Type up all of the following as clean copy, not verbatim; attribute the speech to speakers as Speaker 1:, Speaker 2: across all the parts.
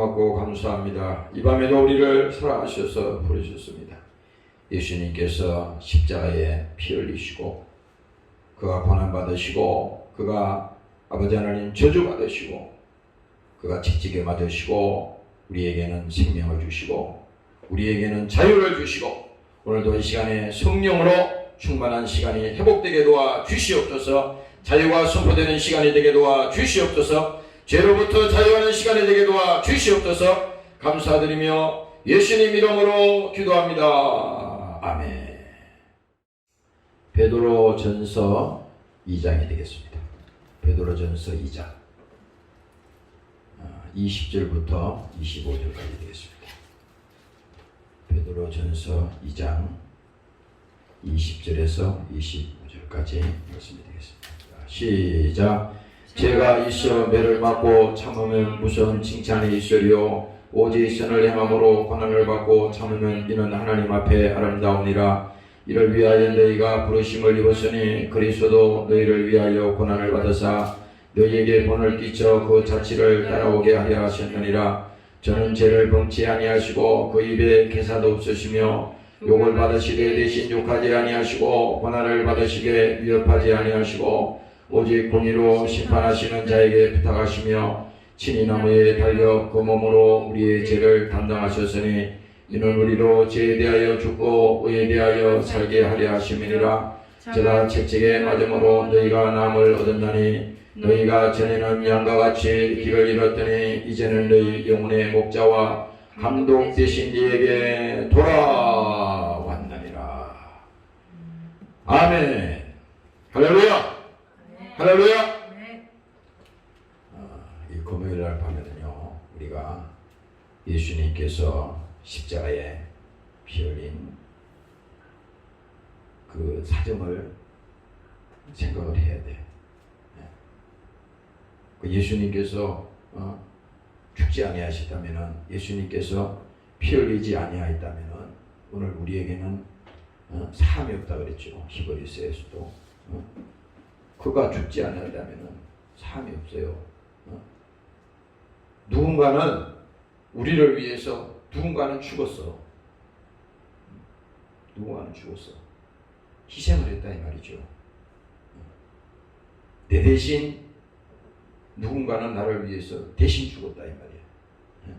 Speaker 1: 고맙고 감사합니다. 이 밤에도 우리를 사랑하셔서 부르셨습니다. 예수님께서 십자가에 피 흘리시고 그가 고난받으시고 그가 아버지 하나님 저주받으시고 그가 채찍에 맞으시고 우리에게는 생명을 주시고 우리에게는 자유를 주시고 오늘도 이 시간에 성령으로 충만한 시간이 회복되게 도와 주시옵소서. 자유가 선포되는 시간이 되게 도와 주시옵소서. 죄로부터 자유하는 시간이 되게 도와 주시옵소서. 감사드리며 예수님 이름으로 기도합니다. 아멘. 베드로전서 2장이 되겠습니다. 베드로전서 2장 20절부터 25절까지 되겠습니다. 베드로전서 2장 20절에서 25절까지 말씀이 되겠습니다. 시작. 죄가 있어 매를 맞고 참으면 무슨 칭찬이 있으리요. 오직 선을 행함으로 고난을 받고 참으면 이는 하나님 앞에 아름다우니라. 이를 위하여 너희가 부르심을 입었으니 그리스도도 너희를 위하여 고난을 받으사 너희에게 본을 끼쳐 그 자취를 따라오게 하려 하셨느니라. 저는 죄를 범치 아니하시고 그 입에 개사도 없으시며 욕을 받으시되 대신 욕하지 아니하시고 고난을 받으시게 위협하지 아니하시고 오직 공의로 심판하시는 자에게 부탁하시며 친히 나무에 달려 그 몸으로 우리의 죄를 담당하셨으니 이는 우리로 죄에 대하여 죽고 의에 대하여 살게 하려 하심이니라. 제가 채찍에 맞음으로 너희가 남을 얻었나니 너희가 전에는 양과 같이 길을 잃었더니 이제는 너희 영혼의 목자와 감독 되신 이에게 돌아왔느니라. 아멘. 할렐루야. 할렐루야. 이 금요일날 밤에는요 우리가 예수님께서 십자가에 피 흘린 그 사정을 생각을 해야 돼. 예수님께서 죽지 아니하셨다면은, 예수님께서 피 흘리지 아니하였다면은 오늘 우리에게는 사함이 없다 그랬죠. 히브리서에서도 그가 죽지 않았다면은 사함이 없어요. 누군가는 우리를 위해서 누군가는 죽었어. 누군가는 죽었어. 희생을 했다 이 말이죠. 내 대신 누군가는 나를 위해서 대신 죽었다 이 말이야.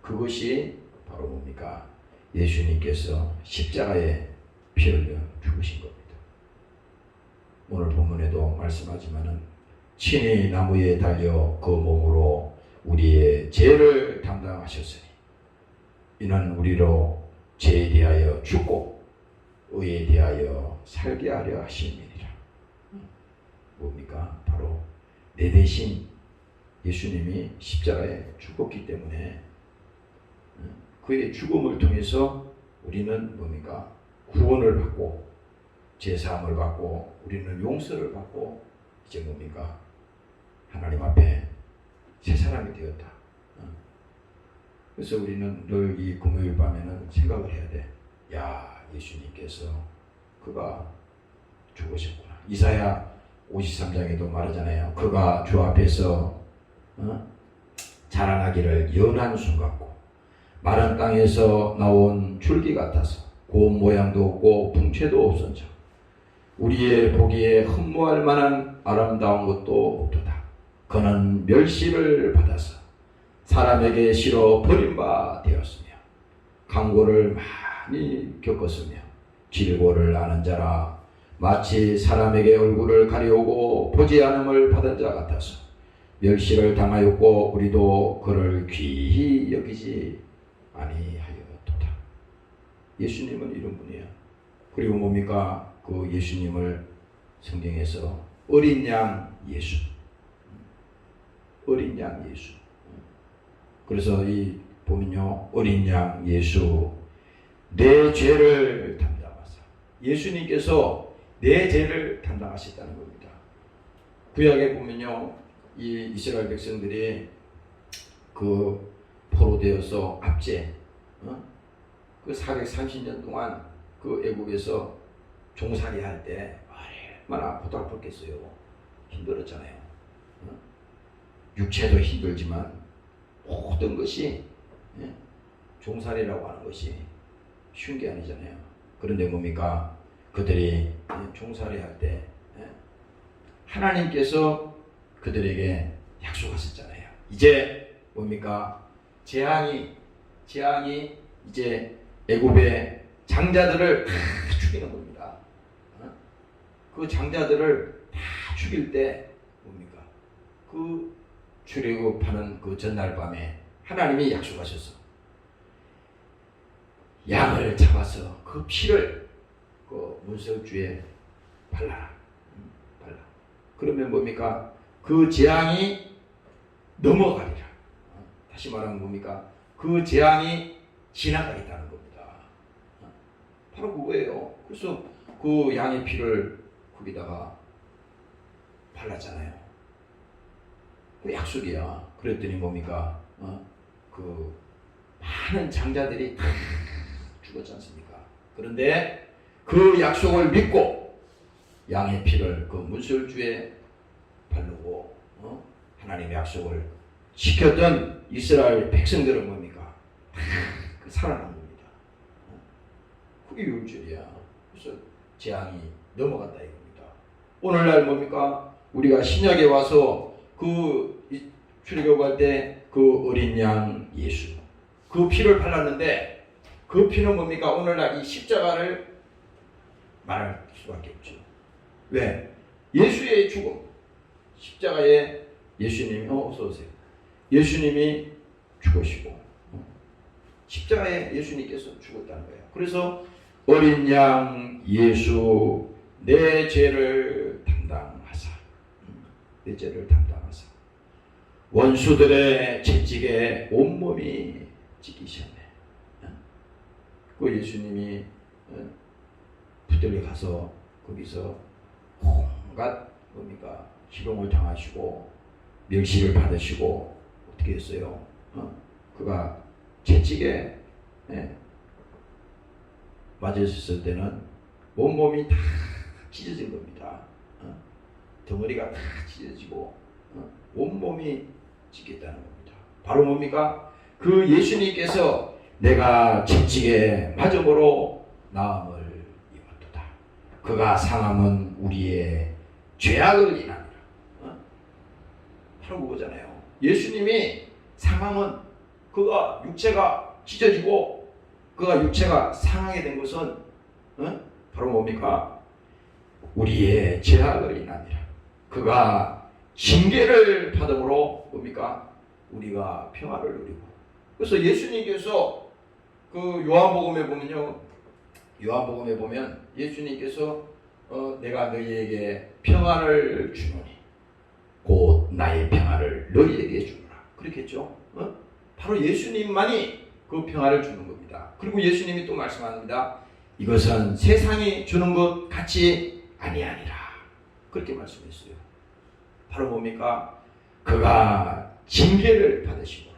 Speaker 1: 그것이 바로 뭡니까? 예수님께서 십자가에 피 흘려 죽으신 겁니다. 오늘 본문에도 말씀하지만은 친히 나무에 달려 그 몸으로 우리의 죄를 담당하셨으니 이는 우리로 죄에 대하여 죽고 의에 대하여 살게 하려 하심이니라. 뭡니까? 바로 내 대신 예수님이 십자가에 죽었기 때문에 그의 죽음을 통해서 우리는 뭡니까? 구원을 받고 제사함을 받고 우리는 용서를 받고 이제 뭡니까? 하나님 앞에 새 사람이 되었다. 그래서 우리는 늘 이 금요일 밤에는 생각을 해야 돼. 야, 예수님께서 그가 죽으셨구나. 이사야 53장에도 말하잖아요. 그가 주 앞에서 자라나기를 연한 순 같고 마른 땅에서 나온 줄기 같아서 고운 모양도 없고 풍채도 없었죠. 우리의 보기에 흠모할 만한 아름다운 것도 없도다. 그는 멸시를 받아서 사람에게 실어 버림바 되었으며 강고를 많이 겪었으며 질고를 아는 자라 마치 사람에게 얼굴을 가려오고 보지 않음을 받은 자 같아서 멸시를 당하였고 우리도 그를 귀히 여기지 아니하였도다. 예수님은 이런 분이야. 그리고 뭡니까? 그 예수님을 성경에서 어린 양 예수, 어린 양 예수. 그래서 이 보면요, 어린 양 예수, 내 죄를 담당하사. 예수님께서 내 죄를 담당하셨다는 겁니다. 구약에 보면요, 이 이스라엘 백성들이 그 포로되어서 압제, 그 430년 동안 그 애국에서 종살이 할 때 얼마나 고달팠겠어요. 힘들었잖아요. 육체도 힘들지만 모든 것이 종살이라고 하는 것이 쉬운 게 아니잖아요. 그런데 뭡니까? 그들이 종살이 할 때 하나님께서 그들에게 약속하셨잖아요. 이제 뭡니까? 재앙이 이제 애굽의 장자들을 다 죽이는 겁니다. 그 장자들을 다 죽일 때 뭡니까? 그 출애굽하는 그 전날 밤에 하나님이 약속하셨어. 양을 잡아서 그 피를 그 문설주에 발라라. 발라. 그러면 뭡니까? 그 재앙이 넘어가리라. 다시 말하면 뭡니까? 그 재앙이 지나가겠다는 겁니다. 바로 그거예요. 그래서 그 양의 피를 거기다가 발랐잖아요. 그 약속이야. 그랬더니 뭡니까? 그 많은 장자들이 다 죽었지 않습니까? 그런데 그 약속을 믿고 양의 피를 그 문설주에 바르고 하나님의 약속을 지켰던 이스라엘 백성들은 뭡니까? 그 살아난 겁니다. 그게 율절이야. 그래서 재앙이 넘어갔다 이겁니다. 오늘날 뭡니까? 우리가 신약에 와서 그 출애굽할 때 그 어린 양 예수 그 피를 발랐는데 그 피는 뭡니까? 오늘날 이 십자가를 말할 수밖에 없죠. 왜? 예수의 죽음 십자가에 예수님이 어서 오세요. 예수님이 죽으시고 십자가에 예수님께서 죽었다는 거예요. 그래서 어린 양 예수 내 죄를 담당하사 내 죄를 담당하사 원수들의 채찍에 온몸이 찢기셨네. 그 예수님이 붙들려 가서 거기서 온갖 뭡니까? 희롱을 당하시고 멸시를 받으시고 어떻게 했어요? 그가 채찍에 맞으셨을 때는 온몸이 다 찢어진 겁니다. 덩어리가 다 찢어지고 온몸이 찢겼다는 겁니다. 바로 뭡니까? 그 예수님께서 내가 채찍에 맞음으로 나음을 입었도다. 그가 상함은 우리의 죄악을 인하니라. 바로 그거잖아요. 예수님이 상함은 그가 육체가 찢어지고 그가 육체가 상하게 된 것은 바로 뭡니까? 우리의 죄악을 인하니라. 그가 징계를 받음으로 뭡니까? 우리가 평화를 누리고. 그래서 예수님께서 그 요한복음에 보면요. 요한복음에 보면 예수님께서 내가 너희에게 평안을 주노니 곧 나의 평안을 너희에게 주노라. 그렇겠죠? 바로 예수님만이 그 평안을 주는 겁니다. 그리고 예수님이 또 말씀합니다. 이것은 세상이 주는 것 같이 아니하니라. 그렇게 말씀했어요. 바로 뭡니까? 그가 징계를 받으시고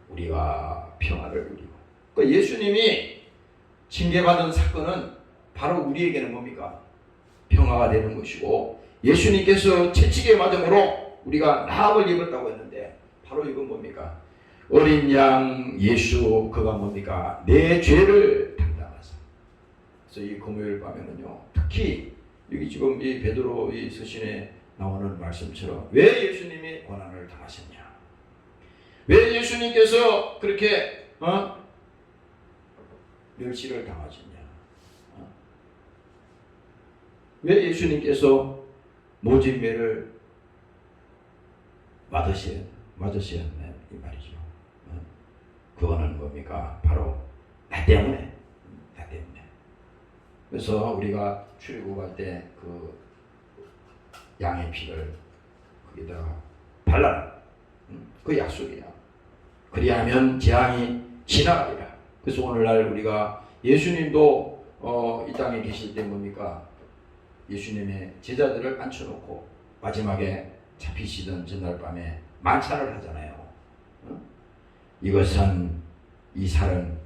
Speaker 1: 우리가 평안을 누리고. 그러니까 예수님이 징계받은 사건은 바로 우리에게는 뭡니까? 평화가 되는 것이고 예수님께서 채찍에 맞음으로 우리가 나음을 입었다고 했는데 바로 이건 뭡니까? 어린 양 예수 그가 뭡니까? 내 죄를 담당하사. 그래서 이 금요일 밤에는요. 특히 여기 지금 이 베드로 이 서신에 나오는 말씀처럼 왜 예수님이 고난을 당하셨냐? 왜 예수님께서 그렇게 멸시를 당하셨냐? 왜 예수님께서 모진매를 맞으셔야 했냐 이 말이죠. 그거는 뭡니까? 바로 나 때문에. 그래서 우리가 출애굽할 때 그 양의 피를 거기다가 발라라. 그 약속이야. 그리하면 재앙이 지나가리라. 그래서 오늘날 우리가 예수님도 이 땅에 계실 때 뭡니까? 예수님의 제자들을 앉혀놓고 마지막에 잡히시던 전날 밤에 만찬을 하잖아요. 이것은 이 살은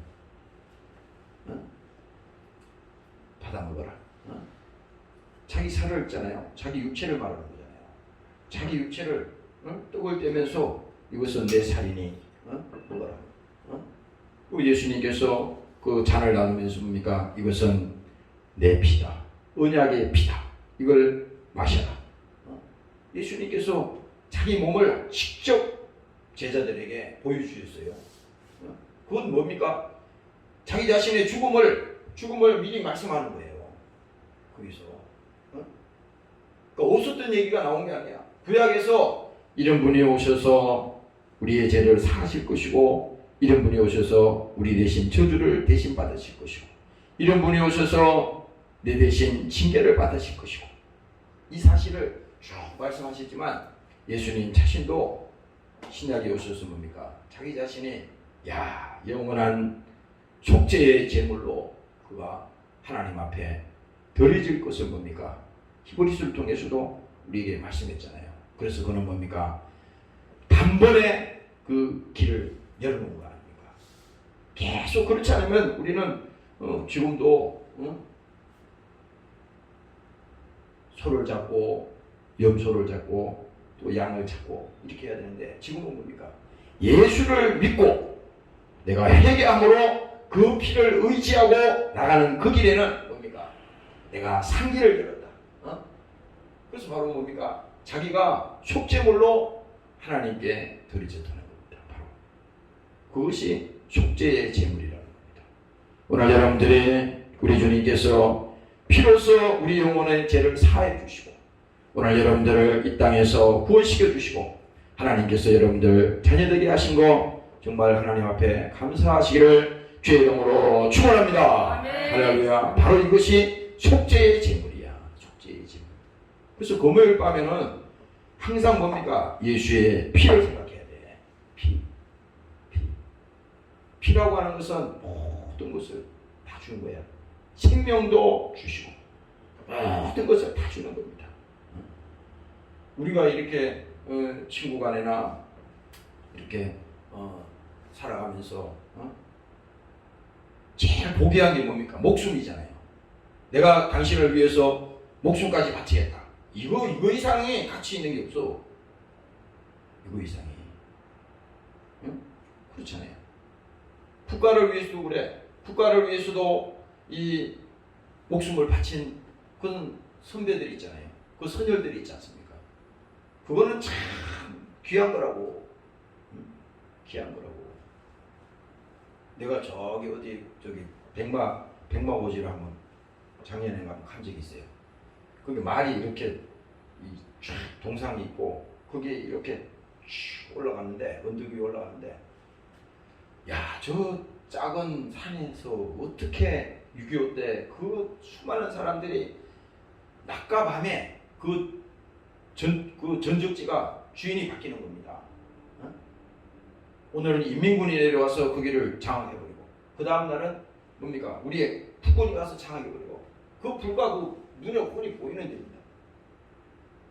Speaker 1: 받아 먹어라. 자기 살을 있잖아요. 자기 육체를 말하는 거잖아요. 자기 육체를 떡을 떼면서 이것은 내 살이니 먹어라. 예수님께서 그 잔을 나누면서 뭡니까? 이것은 내 피다. 언약의 피다. 이걸 마셔라. 예수님께서 자기 몸을 직접 제자들에게 보여주셨어요. 그건 뭡니까? 자기 자신의 죽음을 미리 말씀하는 거예요. 거기서. 그러니까 없었던 얘기가 나온 게 아니야. 구약에서 이런 분이 오셔서 우리의 죄를 사하실 것이고, 이런 분이 오셔서 우리 대신 저주를 대신 받으실 것이고, 이런 분이 오셔서 내 대신 징계를 받으실 것이고, 이 사실을 쭉 말씀하시지만 예수님 자신도 신약에 오셔서 뭡니까? 자기 자신이 영원한 속죄의 제물로 그가 하나님 앞에 드려질 것을 뭡니까? 히브리서를 통해서도 우리에게 말씀했잖아요. 그래서 그는 뭡니까? 단번에 그 길을 열어놓은 거 아닙니까? 계속 그렇지 않으면 우리는 지금도 소를 잡고 염소를 잡고 또 양을 잡고 이렇게 해야 되는데, 지금은 뭡니까? 예수를 믿고 내가 회개함으로 그 피를 의지하고 나가는 그 길에는 뭡니까? 내가 상기를 열었다. 그래서 바로 뭡니까? 자기가 속죄물로 하나님께 드려졌다는 겁니다. 바로 그것이 속죄의 제물이라는 겁니다. 오늘 여러분들이 우리 주님께서 피로써 우리 영혼의 죄를 사해 주시고, 오늘 여러분들을 이 땅에서 구원시켜 주시고, 하나님께서 여러분들 자녀되게 하신 거 정말 하나님 앞에 감사하시기를 주의 이름으로 축원합니다. 할렐루야. 바로 이것이 속죄의 제물이야. 속죄의 제물. 그래서 금요일 밤에는 항상 뭡니까? 예수의 피를 생각해야 돼. 피라고 하는 것은 모든 것을 다 주는 거야. 생명도 주시고 모든 것을 다 주는 겁니다. 우리가 이렇게 친구 간에나 이렇게 살아가면서 제일 보기한 게 뭡니까? 목숨이잖아요. 내가 당신을 위해서 목숨까지 바치겠다. 이거 이상이 가치 있는 게 없어. 이거 이상이. 그렇잖아요. 국가를 위해서도 그래. 국가를 위해서도 이 목숨을 바친 그런 선배들이 있잖아요. 그 선열들이 있지 않습니까? 그거는 참 귀한 거라고. 귀한 거라고. 내가 저기 백마고지를 한번 작년에 한번 간 적이 있어요. 거기 말이 이렇게 쫙 동상이 있고 거기에 이렇게 쭉 올라갔는데, 언덕 위에 올라갔는데, 저 작은 산에서 어떻게 6.25 때 그 수많은 사람들이 낮과 밤에 그 전적지가 주인이 바뀌는 겁니다. 오늘은 인민군이 내려와서 거기를 장악해버리고, 그 다음날은 뭡니까? 우리의 국군이 가서 장악해버리고, 그 불과 그 눈에 훤히 보이는 데입니다.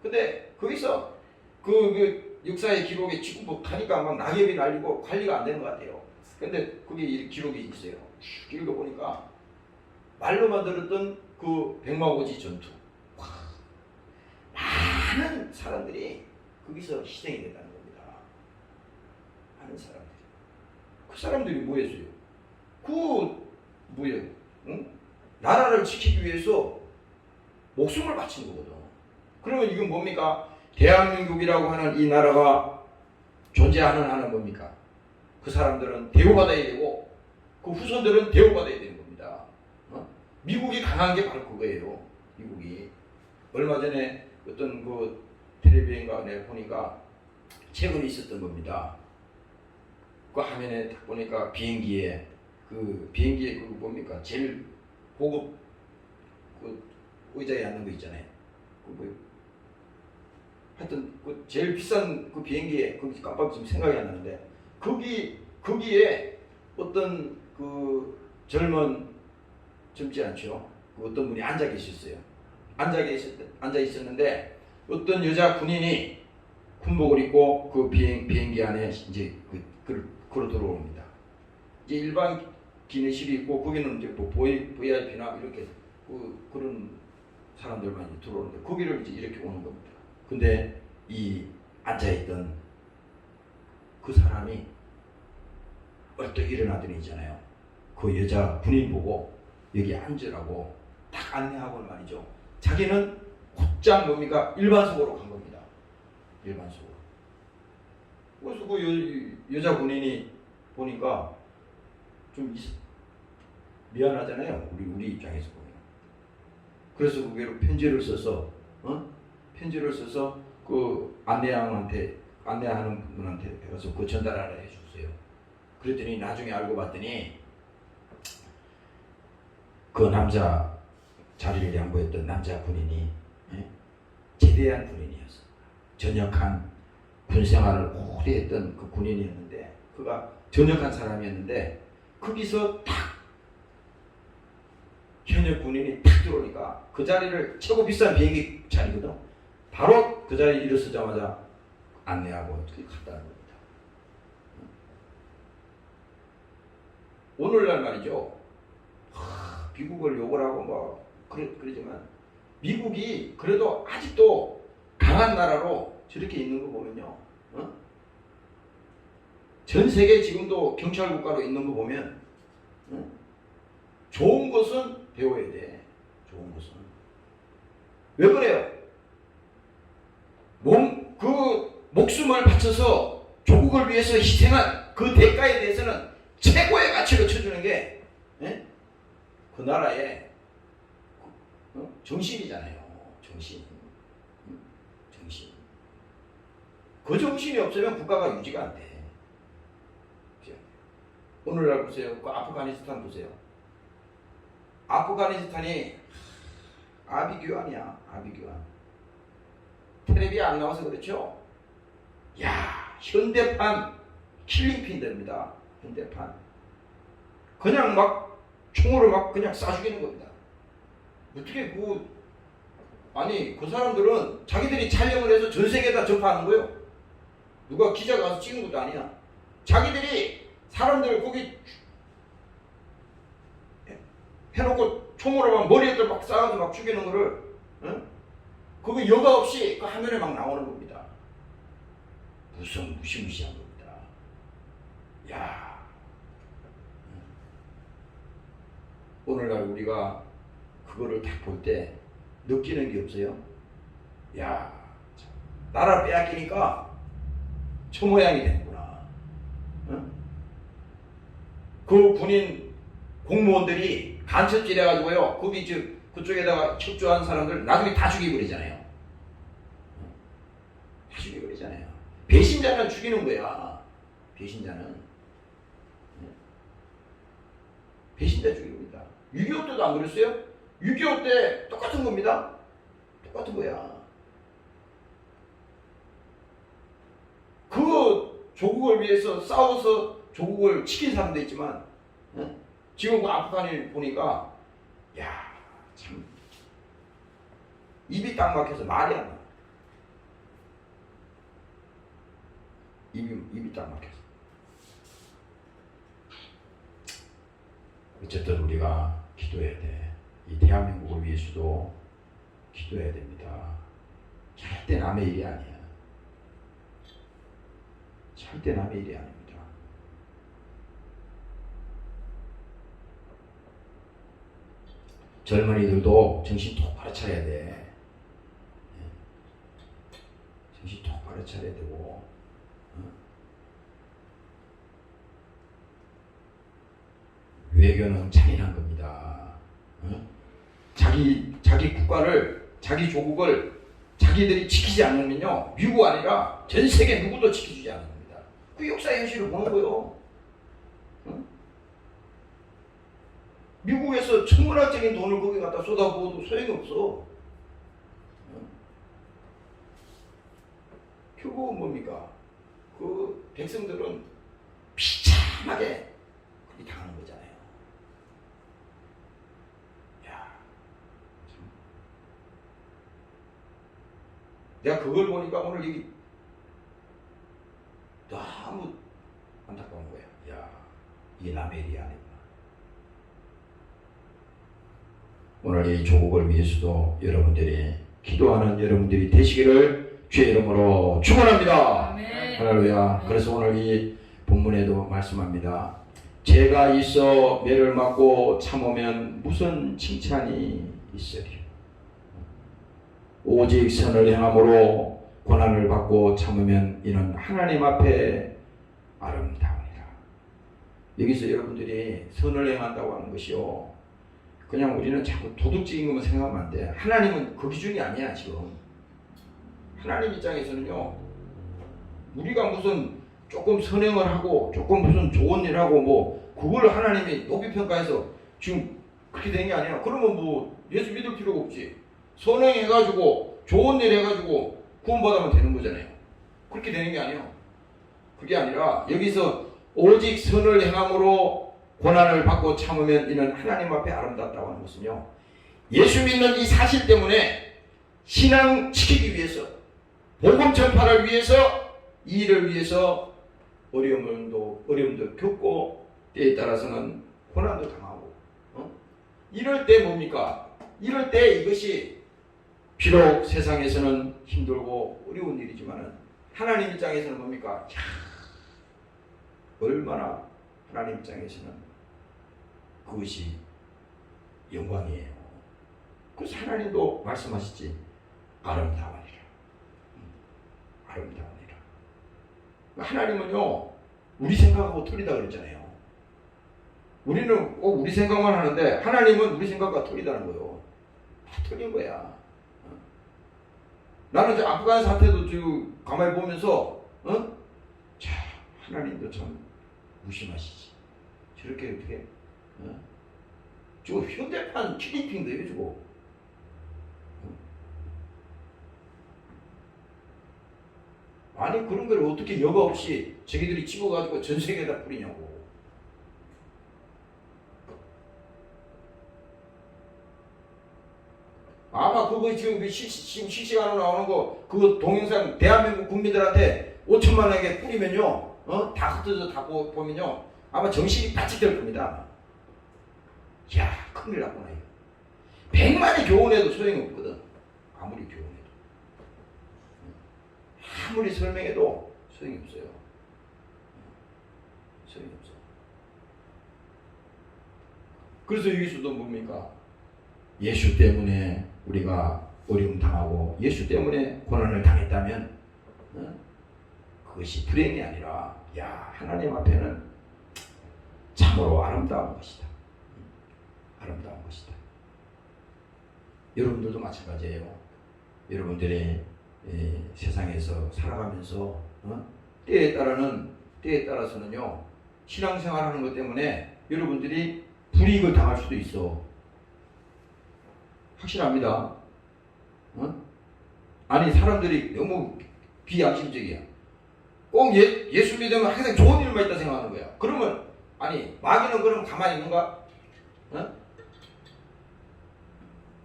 Speaker 1: 근데 거기서 그 역사의 기록에 지금 가니까 막 낙엽이 날리고 관리가 안 되는 것 같아요. 근데 그게 기록이 있어요. 쭉 읽어보니까 말로만 들었던 그 백마고지 전투, 많은 사람들이 거기서 희생이 됐다는 겁니다. 많은 사람들이. 그 사람들이 뭐 했어요? 나라를 지키기 위해서 목숨을 바친 거거든. 그러면 이건 뭡니까? 대한민국이라고 하는 이 나라가 존재하는 한은 뭡니까? 그 사람들은 대우받아야 되고 그 후손들은 대우받아야 되는 겁니다. 미국이 강한 게 바로 그거예요. 미국이. 얼마 전에 어떤 그 텔레비전인가 내가 보니까 최근에 있었던 겁니다. 그 화면에 딱 보니까 비행기에 그 뭡니까? 제일 고급 그 의자에 앉는 거 있잖아요. 하여튼 그 제일 비싼 그 비행기에 거기 깜빡 지금 생각이 안 나는데, 거기에 어떤 그 젊지 않죠? 그 어떤 분이 앉아 계셨어요. 앉아 있었는데 어떤 여자 군인이 군복을 입고 그 비행기 안에 이제 걸어 들어옵니다. 이제 일반 기내실이 있고 거기는 이제 뭐 VIP나 이렇게 그런 사람들만 이제 들어오는데 거기를 이제 이렇게 오는 겁니다. 근데 이 앉아있던 그 사람이 얼떡 일어나더니 있잖아요. 그 여자 군인 보고 여기 앉으라고 딱 안내하고는 말이죠. 자기는 곧장 뭡니까? 일반석으로 간 겁니다. 일반석으로. 그래서 그 여자 군인이 보니까 좀 미안하잖아요. 우리 입장에서 보면. 그래서 그게로 편지를 써서 편지를 써서 그 안내하는 분한테 가서 그 전달하라 해줬어요. 그랬더니 나중에 알고 봤더니 그 남자 자리를 양보했던 남자 군인이 제대한 군인이었어. 전역한 군생활을 오래 했던 그 군인이었는데 그가 전역한 사람이었는데 거기서 딱 현역 군인이 탁 들어오니까 그 자리를 최고 비싼 비행기 자리거든. 바로 그 자리에 일어서자마자 안내하고 갔다는 겁니다. 오늘날 말이죠. 미국을 욕을 하고 뭐 그러지만 미국이 그래도 아직도 강한 나라로 저렇게 있는 거 보면요. 전 세계 지금도 경찰 국가로 있는 거 보면 좋은 것은 배워야 돼. 좋은 것은. 왜 그래요? 목숨을 바쳐서 조국을 위해서 희생한 그 대가에 대해서는 최고의 가치로 쳐주는 게 그 나라의 정신이잖아요. 정신. 정신. 그 정신이 없으면 국가가 유지가 안 돼. 오늘날 보세요. 그 아프가니스탄 보세요. 아프가니스탄이 아비규환이야. 아비규환. 텔레비에 안 나와서 그렇죠? 야, 현대판 킬링핀들입니다. 현대판. 그냥 막 총으로 막 그냥 쏴 죽이는 겁니다. 어떻게 아니 그 사람들은 자기들이 촬영을 해서 전 세계에다 전파하는 거예요. 누가 기자가 가서 찍은 것도 아니야. 자기들이 사람들을 거기 해놓고 총으로 막 머리에다 막 쏴가지고 막 죽이는 거를 그거 여과 없이 그 화면에 막 나오는 겁니다. 무시무시한 겁니다. 야, 오늘날 우리가 그거를 딱 볼 때 느끼는 게 없어요. 야, 나라 빼앗기니까 저 모양이 되는구나. 그 군인 공무원들이 간첩질 해가지고요. 거기 그쪽에다가 협조한 사람들 나중에 다 죽여버리잖아요. 다 죽여버리잖아요. 배신자는 죽이는 거야. 배신자는. 배신자 죽입니다. 6.25 때도 안 그랬어요? 6.25 때 똑같은 겁니다. 똑같은 거야. 그 조국을 위해서 싸워서 조국을 지킨 사람도 있지만 지금 그 아프간을 보니까 야, 참 입이 딱 막혀서 말이 안 나. 입이 딱 막혀서. 어쨌든 우리가 기도해야 돼. 이 대한민국을 위해서도 기도해야 됩니다. 절대 남의 일이 아니야. 절대 남의 일이 아닙니다. 젊은이들도 정신 똑바로 차려야 돼. 정신 똑바로 차려야 되고 외교는 잔인한 겁니다. 자기 국가를, 자기 조국을 자기들이 지키지 않으면요, 미국 아니라 전 세계 누구도 지켜주지 않는 겁니다. 그 역사 현실을 보는 거예요. 미국에서 천문학적인 돈을 거기 갖다 쏟아부어도 소용이 없어. 결국은 뭡니까? 그 백성들은 비참하게 그렇게 당하는 거잖아요. 야, 참. 내가 그걸 보니까 오늘 여기 너무 안타까운 거야. 야, 이게 남의 일이 아니구나. 오늘 이 조국을 위해서도 여러분들이 기도하는 여러분들이 되시기를 주의 이름으로 축원합니다.
Speaker 2: 아멘.
Speaker 1: 할렐루야. 그래서 오늘 이 본문에도 말씀합니다. 죄가 있어 매를 맞고 참으면 무슨 칭찬이 있으리요. 오직 선을 행함으로 고난을 받고 참으면 이는 하나님 앞에 아름다우니라. 여기서 여러분들이 선을 행한다고 하는 것이요, 그냥 우리는 자꾸 도덕적인 것만 생각하면 안 돼. 하나님은 그 기준이 아니야. 지금 하나님 입장에서는요, 우리가 무슨 조금 선행을 하고 조금 무슨 좋은 일 하고 뭐 그걸 하나님이 높이 평가해서 지금 그렇게 되는 게 아니야. 그러면 뭐 예수 믿을 필요가 없지. 선행해가지고 좋은 일 해가지고 구원받으면 되는 거잖아요. 그렇게 되는 게 아니에요. 그게 아니라 여기서 오직 선을 행함으로 고난을 받고 참으면 이는 하나님 앞에 아름답다고 하는 것은요, 예수 믿는 이 사실 때문에 신앙 지키기 위해서, 복음 전파를 위해서, 이 일을 위해서 어려움도 겪고 때에 따라서는 고난도 당하고, 이럴 때 뭡니까? 이럴 때 이것이 비록 세상에서는 힘들고 어려운 일이지만은 하나님 입장에서는 뭡니까? 얼마나 하나님 입장에서는 그것이 영광이에요. 그래서 하나님도 말씀하시지, 아름다우니라. 아름다우니라. 하나님은요, 우리 생각하고 틀리다 그랬잖아요. 우리는 꼭 우리 생각만 하는데 하나님은 우리 생각과 틀리다는 거예요. 다 틀린 거야. 나는 이제 아프간 사태도 지금 가만히 보면서, 자, 하나님도 참 무심하시지. 저렇게 어떻게, 저거 현대판 키링핑도 해주고, 아니 그런 걸 어떻게 여과 없이 저기들이 찍어가지고 전 세계에다 뿌리냐고. 아마 그거 지금 실시간으로 나오는 거, 그거 동영상 대한민국 국민들한테 5천만 원에게 뿌리면요, 다 흩어져 다 보면요, 아마 정신이 바짝 될 겁니다. 야, 큰일 났구나. 100만이 교훈해도 소용이 없거든. 아무리 교훈해도, 아무리 설명해도 소용이 없어요. 소용이 없어. 그래서 여기서도 뭡니까? 예수 때문에 우리가 어려움 당하고 예수 때문에 고난을 당했다면, 그것이 불행이 아니라, 야, 하나님 앞에는 참으로 아름다운 것이다. 아름다운 것이다. 여러분들도 마찬가지예요. 여러분들이 세상에서 살아가면서 때에 따라서는요, 신앙생활하는 것 때문에 여러분들이 불이익을 당할 수도 있어. 확실합니다. 아니 사람들이 너무 비양심적이야. 꼭 예수 믿으면 항상 좋은 일만 있다 생각하는 거야. 그러면 아니 마귀는 그럼 가만히 있는가?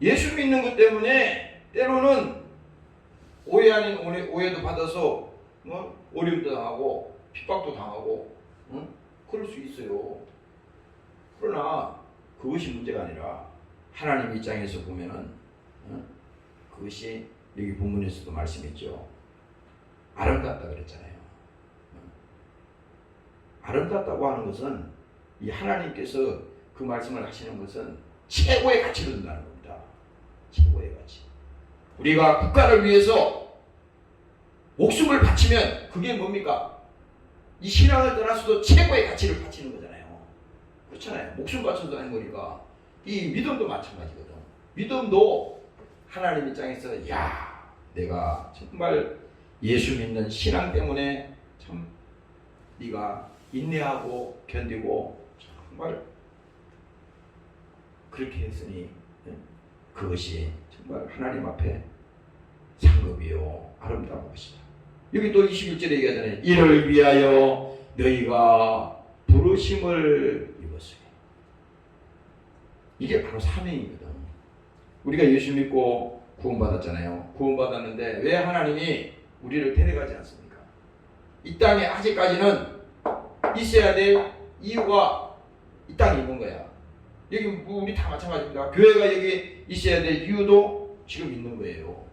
Speaker 1: 예수 믿는 것 때문에 때로는 오해 아닌 오해도 받아서 어려움도 당하고 핍박도 당하고 그럴 수 있어요. 그러나 그것이 문제가 아니라 하나님 입장에서 보면은 그것이 여기 본문에서도 말씀했죠. 아름답다 그랬잖아요. 아름답다고 하는 것은 이 하나님께서 그 말씀을 하시는 것은 최고의 가치를 둔다는 겁니다. 최고의 가치. 우리가 국가를 위해서 목숨을 바치면 그게 뭡니까? 이 신앙을 떠나서도 최고의 가치를 바치는 거잖아요. 그렇잖아요. 목숨 바쳐서 하는 거니까. 이 믿음도 마찬가지거든. 믿음도 하나님 입장에서, 야, 내가 정말 예수 믿는 신앙 때문에 참 네가 인내하고 견디고 정말 그렇게 했으니 그것이 정말 하나님 앞에 상급이요 아름다운 것이다. 여기 또 21절에 얘기하잖아요. 이를 위하여 너희가 부르심을 입었으니. 이게 바로 사명이거든. 우리가 예수 믿고 구원받았잖아요. 구원받았는데 왜 하나님이 우리를 데려가지 않습니까? 이 땅에 아직까지는 있어야 될 이유가 이 땅에 있는 거야. 여기 우리 다 마찬가지입니다. 교회가 여기 있어야 될 이유도 지금 있는 거예요.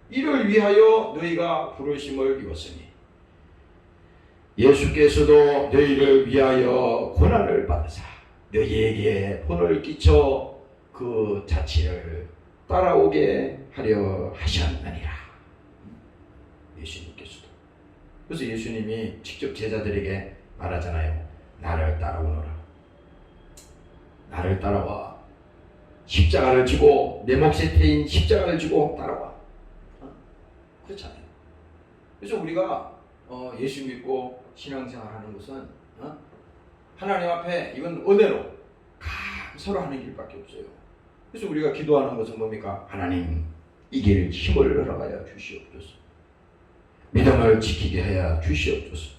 Speaker 1: 이를 위하여 너희가 부르심을 입었으니. 예수께서도 너희를 위하여 고난을 받으사 너희에게 본을 끼쳐 그 자취를 따라오게 하려 하셨느니라. 예수님께서도. 그래서 예수님이 직접 제자들에게 말하잖아요. 나를 따라오너라. 나를 따라와. 십자가를 지고 내 몫에 태인 십자가를 지고 따라와. 그렇잖아요. 그래서 우리가 예수 믿고 신앙생활하는 것은 하나님 앞에 이건 은혜로 감사로 하는 길밖에 없어요. 그래서 우리가 기도하는 것은 뭡니까? 하나님 이 길 힘을 흘러가야 주시옵소서. 믿음을 지키게 하여 주시옵소서.